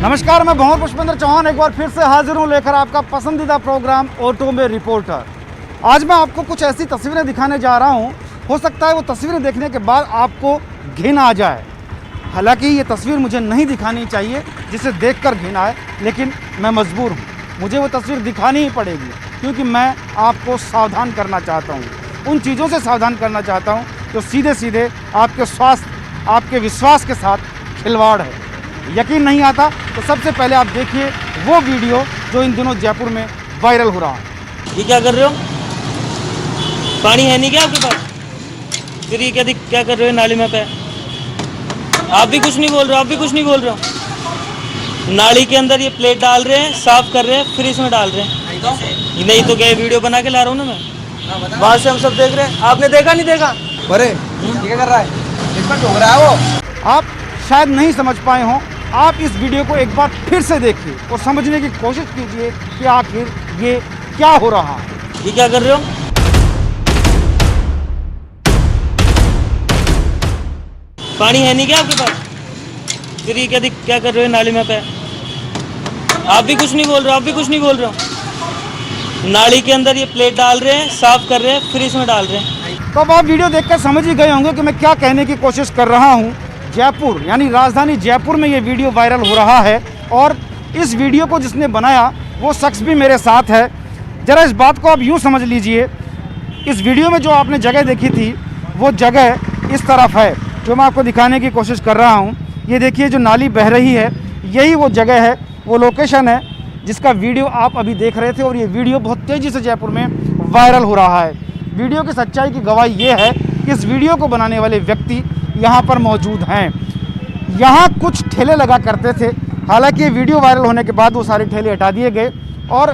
नमस्कार, मैं भंवर पुष्पेंद्र चौहान एक बार फिर से हाजिर हूँ लेकर आपका पसंदीदा प्रोग्राम ऑटो में रिपोर्टर। आज मैं आपको कुछ ऐसी तस्वीरें दिखाने जा रहा हूँ, हो सकता है वो तस्वीरें देखने के बाद आपको घिन आ जाए। हालांकि ये तस्वीर मुझे नहीं दिखानी चाहिए जिसे देखकर घिन आए, लेकिन मैं मजबूर हूँ, मुझे वो तस्वीर दिखानी ही पड़ेगी क्योंकि मैं आपको सावधान करना चाहता हूँ, उन चीज़ों से सावधान करना चाहता हूँ जो सीधे सीधे आपके स्वास्थ्य, आपके विश्वास के साथ खिलवाड़ है। यकीन नहीं आता तो सबसे पहले आप देखिए वो वीडियो जो इन दिनों जयपुर में वायरल हो रहा है। ये क्या कर रहे हो? पानी है नहीं क्या आपके पास? फिर ये क्या कर रहे हो नाली में पे? आप भी कुछ नहीं बोल रहे हो, आप भी कुछ नहीं बोल रहे हो। नाली के अंदर ये प्लेट डाल रहे हैं, साफ कर रहे हैं, फिर इसमें डाल रहे हैं। नहीं तो क्या वीडियो बना के ला रहा हूँ ना मैं, बाहर से हम सब देख रहे हैं। आपने देखा नहीं देखा? अरे ये क्या कर रहा है? इसमें ठोक रहा है वो। आप शायद नहीं समझ पाए हों, आप इस वीडियो को एक बार फिर से देखिए और समझने की कोशिश कीजिए कि आखिर ये क्या हो रहा है। ये क्या कर रहे हो? पानी है नहीं क्या आपके पास? फिर ये क्या कर रहे हो नाली में पे? आप भी कुछ नहीं बोल रहे हो, आप भी कुछ नहीं बोल रहे हो। नाली के अंदर ये प्लेट डाल रहे हैं, साफ कर रहे हैं, फिर इसमें डाल रहे हैं। तो अब आप वीडियो देखकर समझ ही गए होंगे कि मैं क्या कहने की कोशिश कर रहा हूँ। जयपुर यानी राजधानी जयपुर में ये वीडियो वायरल हो रहा है और इस वीडियो को जिसने बनाया वो शख्स भी मेरे साथ है। ज़रा इस बात को आप यूँ समझ लीजिए, इस वीडियो में जो आपने जगह देखी थी वो जगह इस तरफ है जो मैं आपको दिखाने की कोशिश कर रहा हूँ। ये देखिए जो नाली बह रही है, यही वो जगह है, वो लोकेशन है जिसका वीडियो आप अभी देख रहे थे और ये वीडियो बहुत तेज़ी से जयपुर में वायरल हो रहा है। वीडियो की सच्चाई की गवाही ये है कि इस वीडियो को बनाने वाले व्यक्ति यहाँ पर मौजूद हैं। यहाँ कुछ ठेले लगा करते थे, हालांकि ये वीडियो वायरल होने के बाद वो सारे ठेले हटा दिए गए और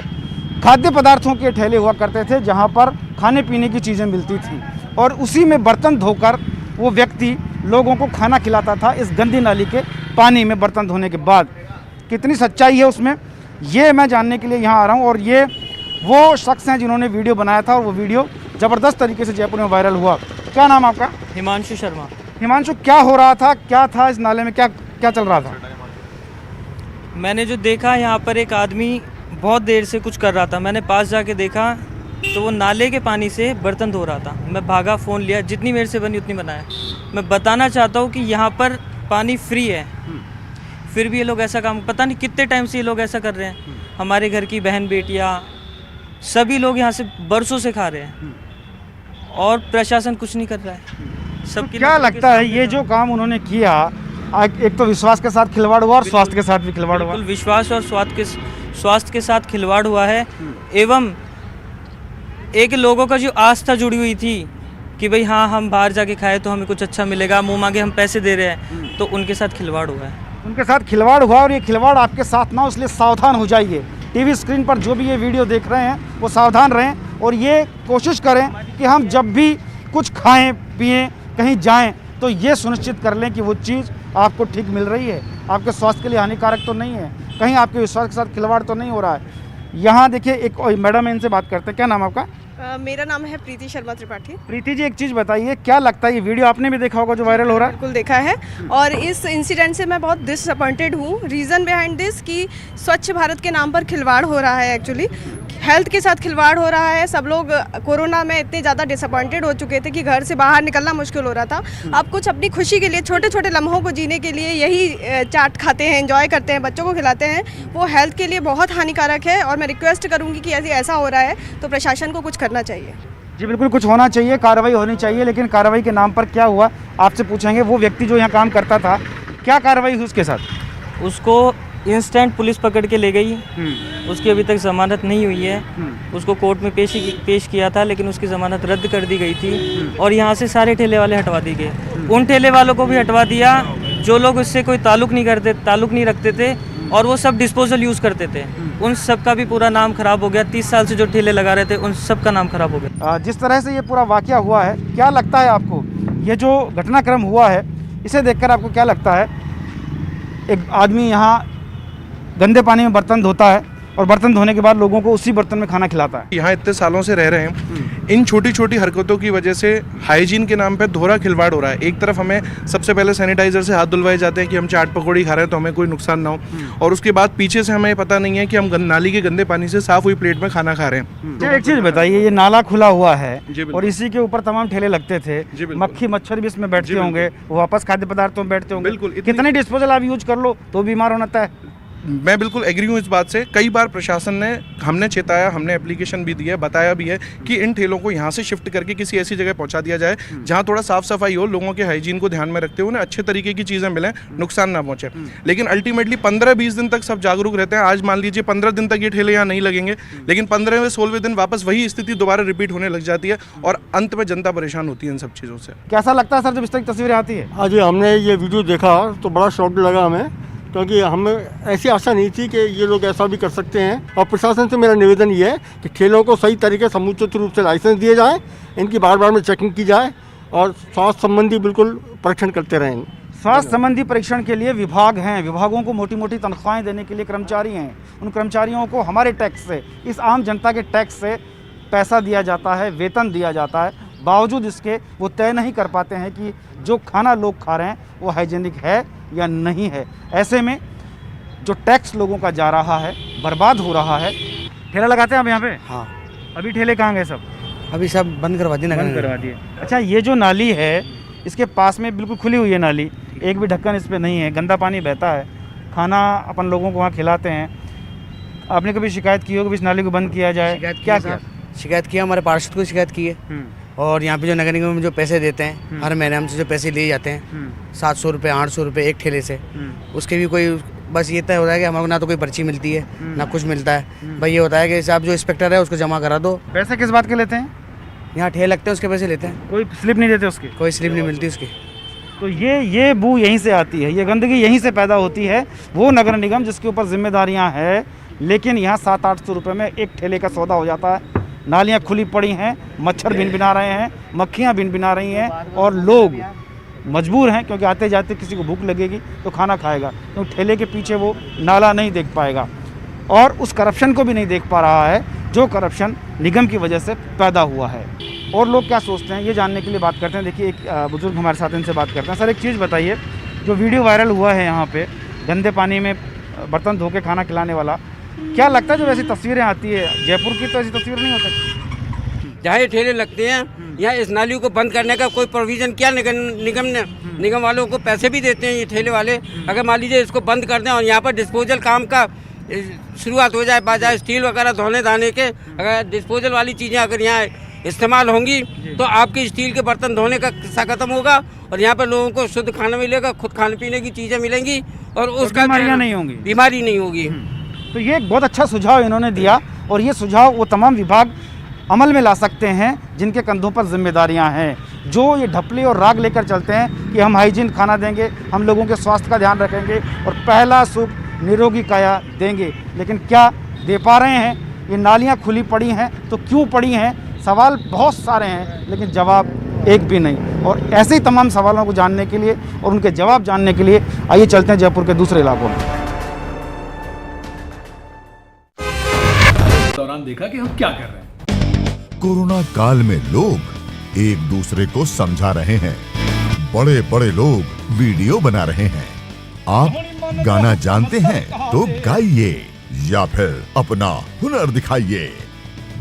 खाद्य पदार्थों के ठेले हुआ करते थे जहाँ पर खाने पीने की चीज़ें मिलती थी और उसी में बर्तन धोकर वो व्यक्ति लोगों को खाना खिलाता था इस गंदी नाली के पानी में बर्तन धोने के बाद। कितनी सच्चाई है उसमें, ये मैं जानने के लिए यहाँ आ रहा हूँ और ये वो शख्स हैं जिन्होंने वीडियो बनाया था और वो वीडियो ज़बरदस्त तरीके से जयपुर में वायरल हुआ। क्या नाम आपका? हिमांशु शर्मा। हिमांशु, क्या हो रहा था, क्या था इस नाले में, क्या चल रहा था? मैंने जो देखा यहाँ पर एक आदमी बहुत देर से कुछ कर रहा था। मैंने पास जाके देखा तो वो नाले के पानी से बर्तन धो रहा था। मैं भागा, फ़ोन लिया, जितनी मेरे से बनी उतनी बनाया। मैं बताना चाहता हूँ कि यहाँ पर पानी फ्री है, फिर भी ये लोग ऐसा काम, पता नहीं कितने टाइम से ये लोग ऐसा कर रहे हैं। हमारे घर की बहन बेटियाँ सभी लोग यहाँ से बरसों से खा रहे हैं और प्रशासन कुछ नहीं कर रहा है। सबकी क्या लगता है ये जो काम उन्होंने किया, एक तो विश्वास के साथ खिलवाड़ हुआ और स्वास्थ्य के साथ भी खिलवाड़ हुआ। बिल्कुल विश्वास और स्वास्थ्य के साथ खिलवाड़ हुआ है एवं एक लोगों का जो आस्था जुड़ी हुई थी कि भाई हाँ हम बाहर जाके खाए तो हमें कुछ अच्छा मिलेगा, मुँह मांगे हम पैसे दे रहे हैं, तो उनके साथ खिलवाड़ हुआ है। उनके साथ खिलवाड़ हुआ और ये खिलवाड़ आपके साथ ना हो, इसलिए सावधान हो जाइए। टीवी स्क्रीन पर जो भी ये वीडियो देख रहे हैं वो सावधान रहें और ये कोशिश करें कि हम जब भी कुछ खाएं पिएं कहीं जाएं तो ये सुनिश्चित कर लें कि वो चीज़ आपको ठीक मिल रही है, आपके स्वास्थ्य के लिए हानिकारक तो नहीं है, कहीं आपके विश्वास के साथ खिलवाड़ तो नहीं हो रहा है। यहाँ देखिए एक मैडम है, इनसे बात करते हैं। क्या नाम आपका? मेरा नाम है प्रीति शर्मा त्रिपाठी। प्रीति जी, एक चीज़ बताइए, क्या लगता है ये वीडियो आपने भी देखा होगा जो वायरल हो रहा है? बिल्कुल देखा है और इस इंसिडेंट से मैं बहुत डिसअपॉइंटेड हूँ। रीज़न बिहाइंड दिस कि स्वच्छ भारत के नाम पर खिलवाड़ हो रहा है, एक्चुअली हेल्थ के साथ खिलवाड़ हो रहा है। सब लोग कोरोना में इतने ज़्यादा डिसअपॉइंटेड हो चुके थे कि घर से बाहर निकलना मुश्किल हो रहा था। अब कुछ अपनी खुशी के लिए, छोटे छोटे लम्हों को जीने के लिए यही चाट खाते हैं, एंजॉय करते हैं, बच्चों को खिलाते हैं, वो हेल्थ के लिए बहुत हानिकारक है। और मैं रिक्वेस्ट करूँगी कि यदि ऐसा हो रहा है तो प्रशासन को कुछ करना चाहिए। जी बिल्कुल, कुछ होना चाहिए, कार्रवाई होनी चाहिए, लेकिन कार्रवाई के नाम पर क्या हुआ आपसे पूछेंगे। वो व्यक्ति जो यहाँ काम करता था, क्या कार्रवाई हुई उसके साथ? उसको इंस्टेंट पुलिस पकड़ के ले गई। उसकी अभी तक ज़मानत नहीं हुई है। उसको कोर्ट में पेश किया था लेकिन उसकी ज़मानत रद्द कर दी गई थी और यहाँ से सारे ठेले वाले हटवा दिए गए। उन ठेले वालों को भी हटवा दिया जो लोग उससे कोई ताल्लुक़ नहीं रखते थे और वो सब डिस्पोजल यूज़ करते थे। उन सब का भी पूरा नाम खराब हो गया। 30 साल से जो ठेले लगा रहे थे उन सब का नाम खराब हो गया। जिस तरह से ये पूरा वाकया हुआ है, क्या लगता है आपको ये जो घटनाक्रम हुआ है इसे देखकर आपको क्या लगता है? एक आदमी यहाँ गंदे पानी में बर्तन धोता है और बर्तन धोने के बाद लोगों को उसी बर्तन में खाना खिलाता है। यहाँ इतने सालों से रह रहे हैं, इन छोटी छोटी हरकतों की वजह से हाइजीन के नाम पे दोहरा खिलवाड़ हो रहा है। एक तरफ हमें सबसे पहले सैनिटाइजर से हाथ धुलवाए जाते हैं कि हम चाट पकौड़ी खा रहे हैं तो हमें कोई नुकसान ना हो, और उसके बाद पीछे से हमें पता नहीं है कि हम नाली के गंदे पानी से साफ हुई प्लेट में खाना खा रहे हैं। एक चीज़ बताइए, ये नाला खुला हुआ है बिल्कुल। और इसी के ऊपर तमाम ठेले लगते थे, बिल्कुल। मक्खी मच्छर भी इसमें बैठते बिल्कुल। होंगे, वो वापस खाद्य पदार्थों में बैठते होंगे। बिल्कुल। कितने डिस्पोजल आप यूज कर लो तो बीमार होना तय है। मैं बिल्कुल एग्री हूँ इस बात से। कई बार प्रशासन ने हमने चेताया, हमने एप्लीकेशन भी दी है, बताया भी है कि इन ठेलों को यहाँ से शिफ्ट करके किसी ऐसी जगह पहुँचा दिया जाए जहाँ थोड़ा साफ सफाई हो, लोगों के हाइजीन को ध्यान में रखते हुए उन्हें अच्छे तरीके की चीज़ें मिलें, नुकसान ना पहुँचे। लेकिन अल्टीमेटली 15-20 दिन तक सब जागरूक रहते हैं। आज मान लीजिए 15 दिन तक ये ठेले यहाँ नहीं लगेंगे, लेकिन 15वें 16वें दिन वापस वही स्थिति दोबारा रिपीट होने लग जाती है और अंत में जनता परेशान होती है इन सब चीज़ों से। कैसा लगता है सर जब इस तरह की तस्वीरें आती है? आज हमने ये वीडियो देखा तो बड़ा शॉक लगा हमें, क्योंकि हमें ऐसी आशा नहीं थी कि ये लोग ऐसा भी कर सकते हैं। और प्रशासन से मेरा निवेदन ये है कि ठेलों को सही तरीके समुचित रूप से लाइसेंस दिए जाएं, इनकी बार बार में चेकिंग की जाए और स्वास्थ्य संबंधी बिल्कुल परीक्षण करते रहें। स्वास्थ्य संबंधी परीक्षण के लिए विभाग हैं, विभागों को मोटी मोटी तनख्वाहें देने के लिए कर्मचारी हैं। उन कर्मचारियों को हमारे टैक्स से, इस आम जनता के टैक्स से पैसा दिया जाता है, वेतन दिया जाता है। बावजूद इसके वो तय नहीं कर पाते हैं कि जो खाना लोग खा रहे हैं वो हाइजीनिक है या नहीं है। ऐसे में जो टैक्स लोगों का जा रहा है, बर्बाद हो रहा है। ठेला लगाते हैं आप यहाँ पे? हाँ, अभी ठेले कहाँ गए सब? अभी सब बंद करवा दिए, बंद करवा दिए। अच्छा, ये जो नाली है इसके पास में बिल्कुल खुली हुई है नाली, एक भी ढक्कन इस पर नहीं है, गंदा पानी बहता है। खाना अपन लोगों को वहाँ खिलाते हैं। आपने कभी शिकायत की होगी इस नाली को बंद किया जाए? क्या क्या शिकायत किया, हमारे पार्षद को शिकायत की है। और यहाँ पे जो नगर निगम में जो पैसे देते हैं, हर महीने हमसे जो पैसे लिए जाते हैं 700 रुपये 800 रुपये एक ठेले से, उसके भी कोई बस ये तय होता है कि हमारे को ना तो कोई पर्ची मिलती है ना कुछ मिलता है। भाई ये होता है कि आप जो इंस्पेक्टर है उसको जमा करा दो। पैसे किस बात के लेते हैं? यहाँ ठेले लगते हैं उसके पैसे लेते हैं, कोई स्लिप नहीं देते उसकी? कोई स्लिप नहीं मिलती उसकी। तो ये बू यहीं से आती है, ये गंदगी यहीं से पैदा होती है। वो नगर निगम जिसके ऊपर जिम्मेदारियां हैं, लेकिन यहाँ 700-800 रुपये में एक ठेले का सौदा हो जाता है। नालियाँ खुली पड़ी हैं, मच्छर भिनभिना रहे हैं, मक्खियाँ भिनभिना रही हैं और लोग मजबूर हैं क्योंकि आते जाते किसी को भूख लगेगी तो खाना खाएगा, क्योंकि ठेले के पीछे वो नाला नहीं देख पाएगा और उस करप्शन को भी नहीं देख पा रहा है जो करप्शन निगम की वजह से पैदा हुआ है। और लोग क्या सोचते हैं ये जानने के लिए बात करते हैं। देखिए, एक बुजुर्ग हमारे साथ, इनसे बात करते हैं। सर, एक चीज़ बताइए, जो वीडियो वायरल हुआ है यहाँ पे गंदे पानी में बर्तन धो के खाना खिलाने वाला, क्या लगता है जब ऐसी तस्वीरें आती है, जयपुर की तो ऐसी तस्वीर नहीं हो सकती? जहाँ ये ठेले लगते हैं यहाँ इस नाली को बंद करने का कोई प्रोविज़न किया निगम ने? निगम वालों को पैसे भी देते हैं ये ठेले वाले। अगर मान लीजिए इसको बंद कर दें और यहाँ पर डिस्पोजल काम का शुरुआत हो जाए, बाजार स्टील वगैरह धोने धाने के, अगर डिस्पोजल वाली चीज़ें अगर यहाँ इस्तेमाल होंगी तो आपके स्टील के बर्तन धोने का किस्सा खत्म होगा और यहाँ पर लोगों को शुद्ध खाना मिलेगा, खुद खाने पीने की चीज़ें मिलेंगी और उसका बीमारियाँ नहीं होंगी। बीमारी नहीं होगी। तो ये एक बहुत अच्छा सुझाव इन्होंने दिया और ये सुझाव वो तमाम विभाग अमल में ला सकते हैं जिनके कंधों पर जिम्मेदारियां हैं, जो ये ढपली और राग लेकर चलते हैं कि हम हाइजीन खाना देंगे, हम लोगों के स्वास्थ्य का ध्यान रखेंगे और पहला सुख निरोगी काया देंगे। लेकिन क्या दे पा रहे हैं? ये नालियां खुली पड़ी हैं तो क्यों पड़ी हैं? सवाल बहुत सारे हैं लेकिन जवाब एक भी नहीं। और ऐसे ही तमाम सवालों को जानने के लिए और उनके जवाब जानने के लिए आइए चलते हैं जयपुर के दूसरे इलाकों में। दौरान देखा कि हम क्या कर रहे हैं। कोरोना काल में लोग एक दूसरे को समझा रहे हैं, बड़े बड़े लोग वीडियो बना रहे हैं। आप गाना जानते हैं तो गाइए या फिर अपना हुनर दिखाइए,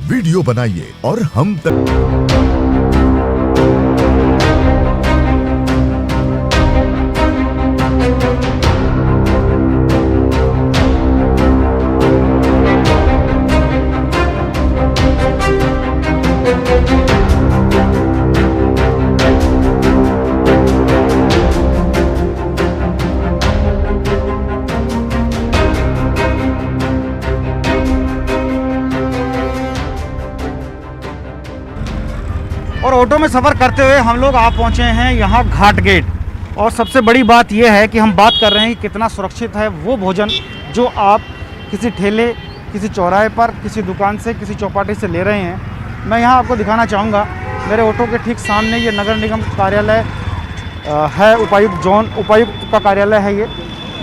वीडियो बनाइए और हम तक और ऑटो में सफ़र करते हुए हम लोग आ पहुँचे हैं यहाँ घाट गेट। और सबसे बड़ी बात यह है कि हम बात कर रहे हैं कि कितना सुरक्षित है वो भोजन जो आप किसी ठेले, किसी चौराहे पर, किसी दुकान से, किसी चौपाटी से ले रहे हैं। मैं यहाँ आपको दिखाना चाहूँगा, मेरे ऑटो के ठीक सामने ये नगर निगम कार्यालय है, उपायुक्त का कार्यालय है ये,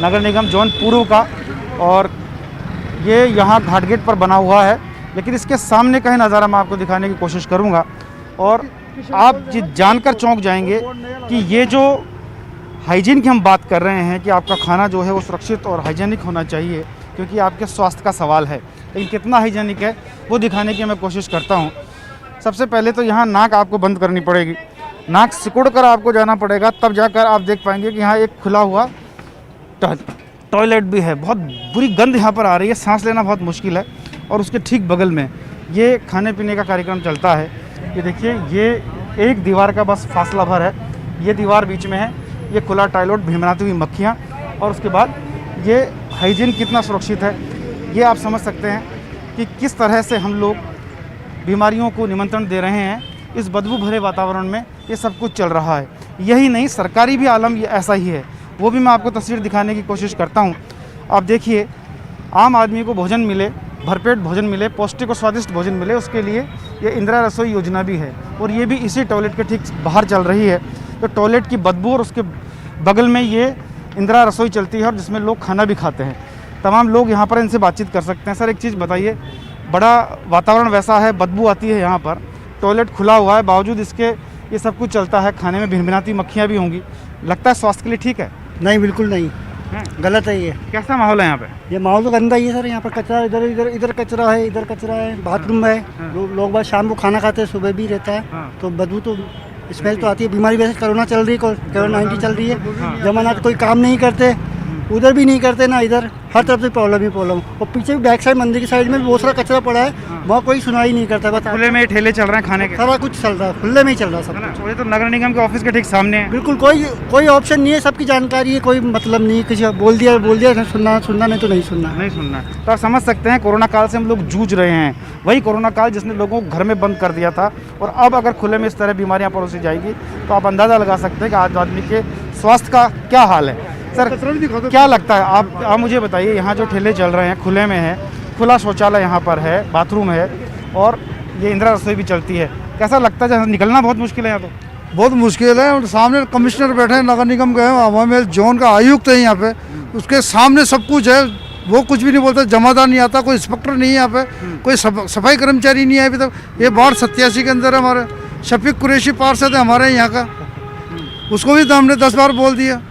नगर निगम जोन पूर्व का। और ये यहाँ घाट गेट पर बना हुआ है लेकिन इसके सामने का ही नज़ारा मैं आपको दिखाने की कोशिश करूँगा और आप जानकर चौंक जाएंगे कि ये जो हाइजीन की हम बात कर रहे हैं कि आपका खाना जो है वो सुरक्षित और हाइजीनिक होना चाहिए, क्योंकि आपके स्वास्थ्य का सवाल है, लेकिन कितना हाइजीनिक है वो दिखाने की मैं कोशिश करता हूँ। सबसे पहले तो यहाँ नाक आपको बंद करनी पड़ेगी, नाक सिकुड़ कर आपको जाना पड़ेगा, तब जाकर आप देख पाएंगे कि यहाँ एक खुला हुआ टॉयलेट भी है। बहुत बुरी गंध यहाँ पर आ रही है, सांस लेना बहुत मुश्किल है। और उसके ठीक बगल में ये खाने पीने का कार्यक्रम चलता है। ये देखिए, ये एक दीवार का बस फासला भर है, ये दीवार बीच में है, ये खुला टॉयलेट, भिनभिनाती हुई मक्खियाँ, और उसके बाद ये हाइजीन कितना सुरक्षित है ये आप समझ सकते हैं कि किस तरह से हम लोग बीमारियों को निमंत्रण दे रहे हैं। इस बदबू भरे वातावरण में ये सब कुछ चल रहा है। यही नहीं, सरकारी भी आलम ये ऐसा ही है, वो भी मैं आपको तस्वीर दिखाने की कोशिश करता हूँ। आप देखिए, आम आदमी को भोजन मिले, भरपेट भोजन मिले, पौष्टिक और स्वादिष्ट भोजन मिले, उसके लिए ये इंदिरा रसोई योजना भी है, और ये भी इसी टॉयलेट के ठीक बाहर चल रही है। तो टॉयलेट की बदबू और उसके बगल में ये इंदिरा रसोई चलती है, और जिसमें लोग खाना भी खाते हैं। तमाम लोग यहाँ पर इनसे बातचीत कर सकते हैं। सर, एक चीज़ बताइए, बड़ा वातावरण वैसा है, बदबू आती है यहाँ पर, टॉयलेट खुला हुआ है, बावजूद इसके ये सब कुछ चलता है, खाने में भिनभिनाती मक्खियाँ भी होंगी, लगता है स्वास्थ्य के लिए ठीक है? नहीं, बिल्कुल नहीं, गलत है ये। कैसा माहौल है यहाँ पे? ये माहौल तो गंदा ही है सर। यहाँ पर कचरा, इधर कचरा है, इधर कचरा है, बाथरूम है, लोग बात शाम को खाना खाते हैं, सुबह भी रहता है, तो बदबू तो स्मेल तो आती है। बीमारी वैसे कोरोना चल रही है, कोरोना-19 चल रही है, जमाना कोई काम नहीं करते, उधर भी नहीं करते ना इधर, हर तरफ से प्रॉब्लम ही प्रॉब्लम। और पीछे भी बैक साइड, मंदिर की साइड में भी बहुत सारा कचरा पड़ा है, वहाँ कोई सुनाई नहीं करता। बस खुले में ठेले चल रहे हैं खाने के, सारा कुछ चल रहा है, खुले में ही चल रहा है सब कुछ। ये तो नगर निगम के ऑफिस के ठीक सामने है। बिल्कुल कोई ऑप्शन नहीं है, सबकी जानकारी है, कोई मतलब नहीं, किसी बोल दिया सुनना नहीं तो नहीं सुनना। तो आप समझ सकते हैं, कोरोना काल से हम लोग जूझ रहे हैं, वही कोरोना काल जिसने लोगों को घर में बंद कर दिया था, और अब अगर खुले में इस तरह बीमारियां परोसी जाएगी तो आप अंदाज़ा लगा सकते हैं कि आज आदमी के स्वास्थ्य का क्या हाल है। सर, क्या लगता है, आप मुझे बताइए, यहाँ जो ठेले चल रहे हैं खुले में है, खुला शौचालय यहाँ पर है, बाथरूम है, और ये इंदिरा रसोई भी चलती है, कैसा लगता है? निकलना बहुत मुश्किल है यहाँ तो। बहुत मुश्किल है। और सामने कमिश्नर बैठे हैं, नगर निगम के हवा में जोन का आयुक्त है यहाँ पे, उसके सामने सब कुछ है, वो कुछ भी नहीं बोलता, जमादार नहीं आता, कोई इंस्पेक्टर नहीं है यहाँ पे, कोई सफाई कर्मचारी नहीं है अभी तक। ये वार्ड 87 के अंदर है, हमारे शफीक कुरैशी पार्षद है हमारे यहाँ का, उसको भी तो हमने 10 बार बोल दिया।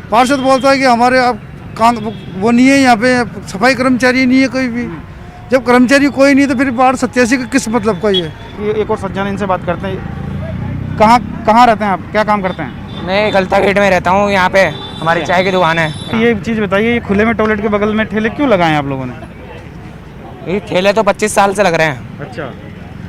पार्षद बोलता है कि हमारे अब वो नहीं है यहाँ पे, सफाई कर्मचारी नहीं है कोई भी। जब कर्मचारी कोई नहीं तो फिर वार्ड 87 का किस मतलब का ये एक और सज्जन, इनसे बात करते हैं। कहाँ रहते हैं आप, क्या काम करते हैं? मैं गलता गेट में रहता हूँ, यहाँ पे हमारी चाय की दुकान है। ये चीज़ बताइए, ये खुले में टॉयलेट के बगल में ठेले क्यों लगाए हैं आप लोगों ने? ये ठेले तो 25 साल से लग रहे हैं। अच्छा,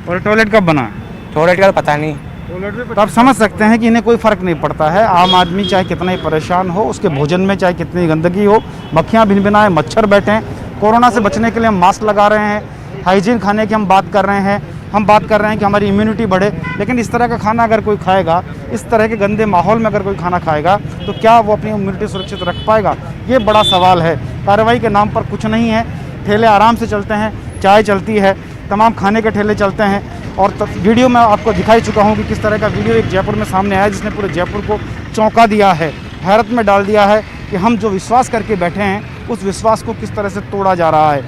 और टॉयलेट कब बना? टॉयलेट का तो पता नहीं। तो आप समझ सकते हैं कि इन्हें कोई फ़र्क नहीं पड़ता है। आम आदमी चाहे कितना ही परेशान हो, उसके भोजन में चाहे कितनी गंदगी हो, मक्खियाँ भिनभिनाएं, मच्छर बैठें, कोरोना से बचने के लिए हम मास्क लगा रहे हैं, हाइजीन खाने की हम बात कर रहे हैं, हम बात कर रहे हैं कि हमारी इम्यूनिटी बढ़े, लेकिन इस तरह का खाना अगर कोई खाएगा, इस तरह के गंदे माहौल में अगर कोई खाना खाएगा, तो क्या वो अपनी इम्यूनिटी सुरक्षित रख पाएगा? ये बड़ा सवाल है। कार्रवाई के नाम पर कुछ नहीं है, ठेले आराम से चलते हैं, चाय चलती है, तमाम खाने के ठेले चलते हैं। और वीडियो में आपको दिखाई चुका हूँ कि किस तरह का वीडियो एक जयपुर में सामने आया, जिसने पूरे जयपुर को चौंका दिया है, हैरत में डाल दिया है कि हम जो विश्वास करके बैठे हैं, उस विश्वास को किस तरह से तोड़ा जा रहा है।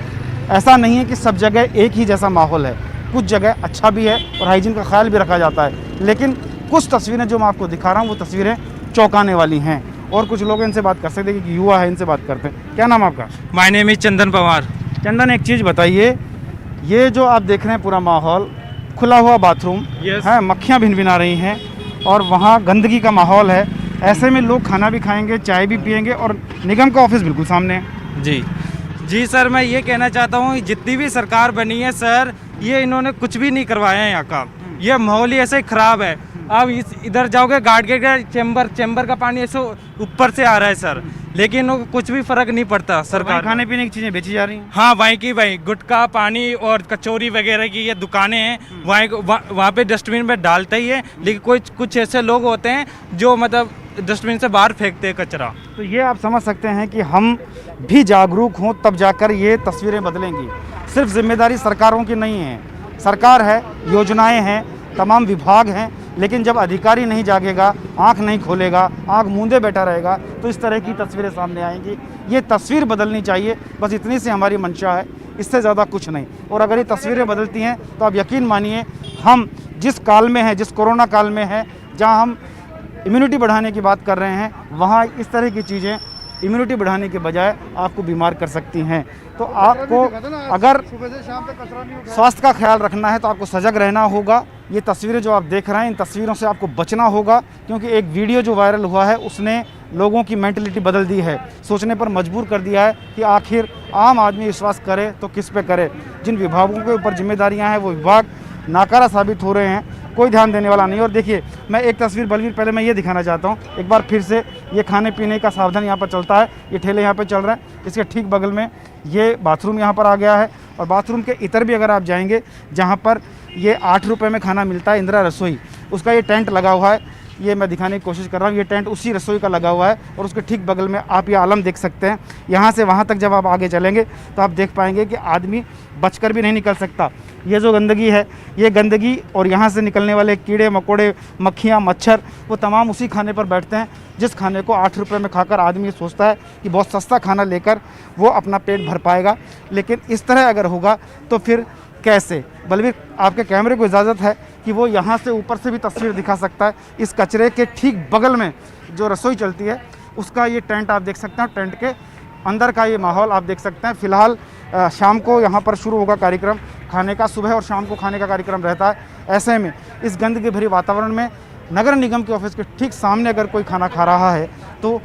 ऐसा नहीं है कि सब जगह एक ही जैसा माहौल है, कुछ जगह अच्छा भी है और हाइजीन का ख्याल भी रखा जाता है, लेकिन कुछ तस्वीरें जो मैं आपको दिखा रहा हूँ वो तस्वीरें चौंकाने वाली हैं। और कुछ लोग इनसे बात कर सकते हैं कि युवा है, इनसे बात करते हैं। क्या नाम आपका? माय नेम इज चंदन पवार। चंदन, एक चीज़ बताइए, ये जो आप देख रहे हैं पूरा माहौल, खुला हुआ बाथरूम है, मक्खियाँ भिनभिना रही हैं, और वहाँ गंदगी का माहौल है, ऐसे में लोग खाना भी खाएंगे, चाय भी पिएंगे, और निगम का ऑफिस बिल्कुल सामने है। जी सर, मैं ये कहना चाहता हूँ, जितनी भी सरकार बनी है सर, ये इन्होंने कुछ भी नहीं करवाया है यहाँ का। ये माहौल ही ऐसे ख़राब है। अब इधर जाओगे, गार्ड के चैम्बर का पानी ऐसे ऊपर से आ रहा है सर, लेकिन कुछ भी फर्क नहीं पड़ता। सरकार खाने पीने की चीज़ें बेची जा रही हैं। हाँ, वहीं की वहीं गुटखा, पानी और कचौरी वगैरह की ये दुकानें हैं, वहाँ पे डस्टबिन में डालता ही है, लेकिन कुछ ऐसे लोग होते हैं जो मतलब डस्टबिन से बाहर फेंकते हैं कचरा। तो ये आप समझ सकते हैं कि हम भी जागरूक हों, तब जाकर ये तस्वीरें बदलेंगी। सिर्फ जिम्मेदारी सरकारों की नहीं है, सरकार है, योजनाएं हैं, तमाम विभाग हैं, लेकिन जब अधिकारी नहीं जागेगा, आंख नहीं खोलेगा, आंख मूंदे बैठा रहेगा, तो इस तरह की तस्वीरें सामने आएंगी। ये तस्वीर बदलनी चाहिए, बस इतनी सी हमारी मंशा है। इससे ज़्यादा कुछ नहीं। और अगर ये तस्वीरें बदलती हैं तो आप यकीन मानिए हम जिस काल में हैं, जिस कोरोना काल में हैं, जहां हम इम्यूनिटी बढ़ाने की बात कर रहे हैं, वहाँ इस तरह की चीज़ें इम्यूनिटी बढ़ाने के बजाय आपको बीमार कर सकती हैं। तो आपको अगर स्वास्थ्य का ख्याल रखना है तो आपको सजग रहना होगा। ये तस्वीरें जो आप देख रहे हैं, इन तस्वीरों से आपको बचना होगा, क्योंकि एक वीडियो जो वायरल हुआ है उसने लोगों की मेंटलिटी बदल दी है, सोचने पर मजबूर कर दिया है कि आखिर आम आदमी विश्वास करे तो किस पे करे। जिन विभागों के ऊपर जिम्मेदारियां हैं वो विभाग नाकारा साबित हो रहे हैं, कोई ध्यान देने वाला नहीं। और देखिए, मैं एक तस्वीर बलवीर पहले मैं ये दिखाना चाहता हूँ एक बार फिर से। ये खाने पीने का सावधान यहाँ पर चलता है, ये ठेले यहाँ पर चल रहे हैं, इसके ठीक बगल में ये बाथरूम यहाँ पर आ गया है। और बाथरूम के इतर भी अगर आप जाएंगे, जहाँ पर ये 8 रुपये में खाना मिलता है, इंदिरा रसोई, उसका ये टेंट लगा हुआ है। ये मैं दिखाने की कोशिश कर रहा हूँ, ये टेंट उसी रसोई का लगा हुआ है। और उसके ठीक बगल में आप ये आलम देख सकते हैं। यहाँ से वहाँ तक जब आप आगे चलेंगे तो आप देख पाएंगे कि आदमी बचकर भी नहीं निकल सकता। ये जो गंदगी है, ये गंदगी और यहाँ से निकलने वाले कीड़े मकोड़े, मक्खियाँ, मच्छर, वो तमाम उसी खाने पर बैठते हैं जिस खाने को 8 रुपये में खाकर आदमी सोचता है कि बहुत सस्ता खाना लेकर वो अपना पेट भर पाएगा। लेकिन इस तरह अगर होगा तो फिर कैसे? बलवीर, आपके कैमरे को इजाज़त है कि वो यहाँ से ऊपर से भी तस्वीर दिखा सकता है। इस कचरे के ठीक बगल में जो रसोई चलती है उसका ये टेंट आप देख सकते हैं, टेंट के अंदर का ये माहौल आप देख सकते हैं। फ़िलहाल शाम को यहाँ पर शुरू होगा कार्यक्रम खाने का, सुबह और शाम को खाने का कार्यक्रम रहता है। ऐसे में इस गंदगी भरी वातावरण में नगर निगम के ऑफिस के ठीक सामने अगर कोई खाना खा रहा है तो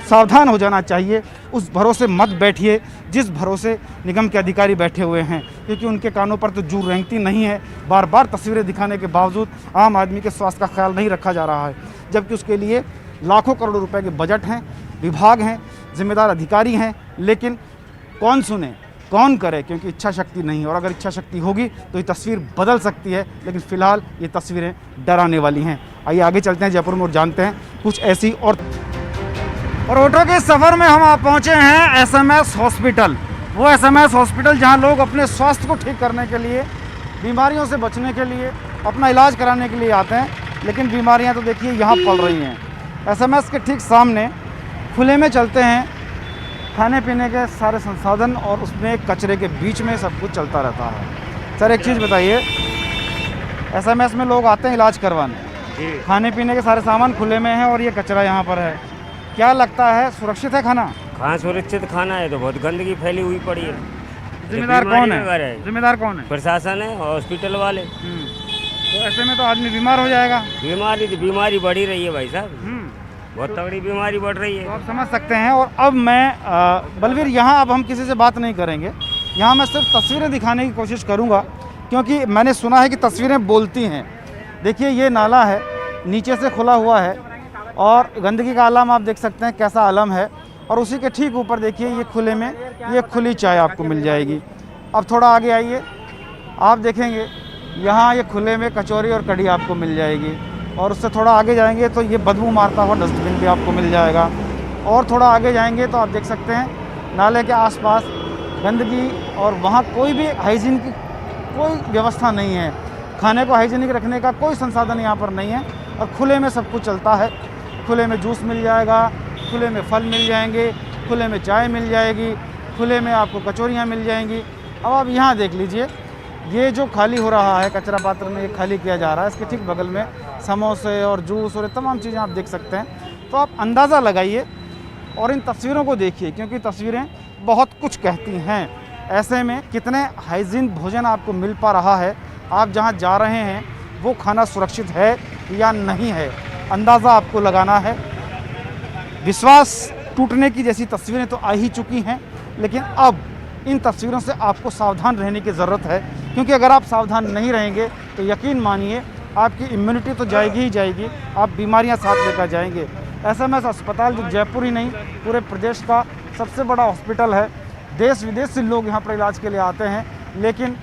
सावधान हो जाना चाहिए। उस भरोसे मत बैठिए जिस भरोसे निगम के अधिकारी बैठे हुए हैं, क्योंकि उनके कानों पर तो जू रेंगती नहीं है। बार बार तस्वीरें दिखाने के बावजूद आम आदमी के स्वास्थ्य का ख्याल नहीं रखा जा रहा है, जबकि उसके लिए लाखों करोड़ों रुपए के बजट हैं, विभाग हैं, जिम्मेदार अधिकारी हैं। लेकिन कौन सुने, कौन करे, क्योंकि इच्छा शक्ति नहीं है। और अगर इच्छा शक्ति होगी तो ये तस्वीर बदल सकती है, लेकिन फ़िलहाल ये तस्वीरें डराने वाली हैं। आइए आगे चलते हैं जयपुर में और जानते हैं कुछ ऐसी और ऑटो के सफ़र में हम आप पहुँचे हैं SMS हॉस्पिटल। वो SMS हॉस्पिटल जहाँ लोग अपने स्वास्थ्य को ठीक करने के लिए, बीमारियों से बचने के लिए, अपना इलाज कराने के लिए आते हैं। लेकिन बीमारियाँ तो देखिए यहाँ पल रही हैं। SMS के ठीक सामने खुले में चलते हैं खाने पीने के सारे संसाधन, और उसमें कचरे के बीच में सब कुछ चलता रहता है। सर एक चीज़ बताइए, SMS में लोग आते हैं इलाज करवाने, खाने पीने के सारे सामान खुले में हैं और ये कचरा यहाँ पर है, क्या लगता है सुरक्षित है खाना? कहाँ सुरक्षित खाना है, तो बहुत गंदगी फैली हुई पड़ी है। जिम्मेदार कौन है? जिम्मेदार कौन है? प्रशासन है, हॉस्पिटल वाले। तो ऐसे में तो आदमी बीमार हो जाएगा। बीमारी बढ़ी रही है भाई साहब, बहुत तगड़ी बीमारी बढ़ रही है, तो आप समझ सकते हैं। और अब मैं बलवीर, यहाँ अब हम किसी से बात नहीं करेंगे, यहाँ मैं सिर्फ तस्वीरें दिखाने की कोशिश करूँगा, क्योंकि मैंने सुना है कि तस्वीरें बोलती हैं। देखिए ये नाला है, नीचे से खुला हुआ है और गंदगी का आलम आप देख सकते हैं कैसा आलम है। और उसी के ठीक ऊपर देखिए ये खुले में ये खुली चाय आपको मिल जाएगी। अब थोड़ा आगे आइए, आप देखेंगे यहाँ ये खुले में कचौरी और कढ़ी आपको मिल जाएगी। और उससे थोड़ा आगे जाएंगे तो ये बदबू मारता हुआ डस्टबिन भी आपको मिल जाएगा। और थोड़ा आगे जाएंगे तो आप देख सकते हैं नाले के आसपास गंदगी, और वहाँ कोई भी हाइजीन की कोई व्यवस्था नहीं है, खाने को हाइजीनिक रखने का कोई संसाधन यहाँ पर नहीं है। और खुले में सब कुछ चलता है, खुले में जूस मिल जाएगा, खुले में फल मिल जाएंगे, खुले में चाय मिल जाएगी, खुले में आपको कचौरियाँ मिल जाएंगी। अब आप यहाँ देख लीजिए, ये जो खाली हो रहा है कचरा पात्र में, ये खाली किया जा रहा है, इसके ठीक बगल में समोसे और जूस और तमाम चीज़ें आप देख सकते हैं। तो आप अंदाज़ा लगाइए और इन तस्वीरों को देखिए, क्योंकि तस्वीरें बहुत कुछ कहती हैं। ऐसे में कितने हाइजीन भोजन आपको मिल पा रहा है, आप जहाँ जा रहे हैं वो खाना सुरक्षित है या नहीं है, अंदाज़ा आपको लगाना है। विश्वास टूटने की जैसी तस्वीरें तो आ ही चुकी हैं, लेकिन अब इन तस्वीरों से आपको सावधान रहने की ज़रूरत है, क्योंकि अगर आप सावधान नहीं रहेंगे तो यकीन मानिए आपकी इम्यूनिटी तो जाएगी ही जाएगी, आप बीमारियां साथ लेकर जाएंगे। SMS अस्पताल जो जयपुर ही नहीं पूरे प्रदेश का सबसे बड़ा हॉस्पिटल है, देश विदेश से लोग यहाँ पर इलाज के लिए आते हैं। लेकिन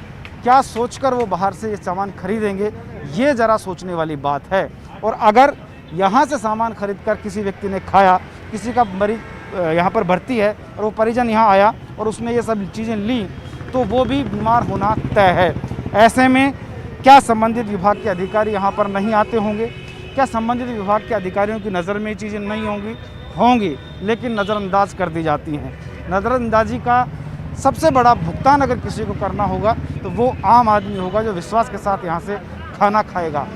क्या सोचकर वो बाहर से ये सामान खरीदेंगे, ये ज़रा सोचने वाली बात है। और अगर यहाँ से सामान खरीद कर किसी व्यक्ति ने खाया, किसी का मरीज यहाँ पर भर्ती है और वो परिजन यहाँ आया और उसने ये सब चीज़ें ली, तो वो भी बीमार होना तय है। ऐसे में क्या संबंधित विभाग के अधिकारी यहाँ पर नहीं आते होंगे? क्या संबंधित विभाग के अधिकारियों की नज़र में ये चीज़ें नहीं होंगी? लेकिन नज़रअंदाज कर दी जाती हैं। नज़रअंदाजी का सबसे बड़ा भुगतान अगर किसी को करना होगा तो वो आम आदमी होगा जो विश्वास के साथ यहाँ से खाना खाएगा।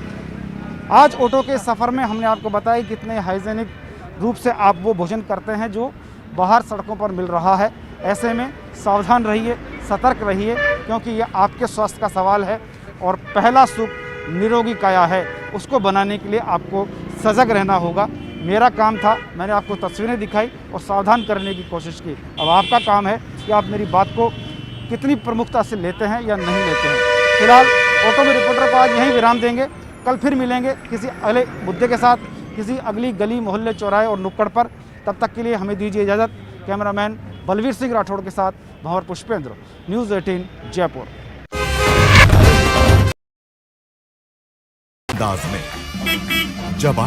आज ऑटो के सफ़र में हमने आपको बताया कितने हाइजेनिक रूप से आप वो भोजन करते हैं जो बाहर सड़कों पर मिल रहा है। ऐसे में सावधान रहिए, सतर्क रहिए, क्योंकि ये आपके स्वास्थ्य का सवाल है और पहला सुख निरोगी काया है, उसको बनाने के लिए आपको सजग रहना होगा। मेरा काम था, मैंने आपको तस्वीरें दिखाई और सावधान करने की कोशिश की। अब आपका काम है कि आप मेरी बात को कितनी प्रमुखता से लेते हैं या नहीं लेते हैं। फिलहाल ऑटो में रिपोर्टर को आज यहीं विराम देंगे। कल फिर मिलेंगे किसी अगले मुद्दे के साथ, किसी अगली गली, मोहल्ले, चौराहे और नुक्कड़ पर। तब तक के लिए हमें दीजिए इजाज़त। कैमरामैन बलवीर सिंह राठौड़ के साथ भंवर पुष्पेंद्र, न्यूज़ 18 जयपुर। अंदाज में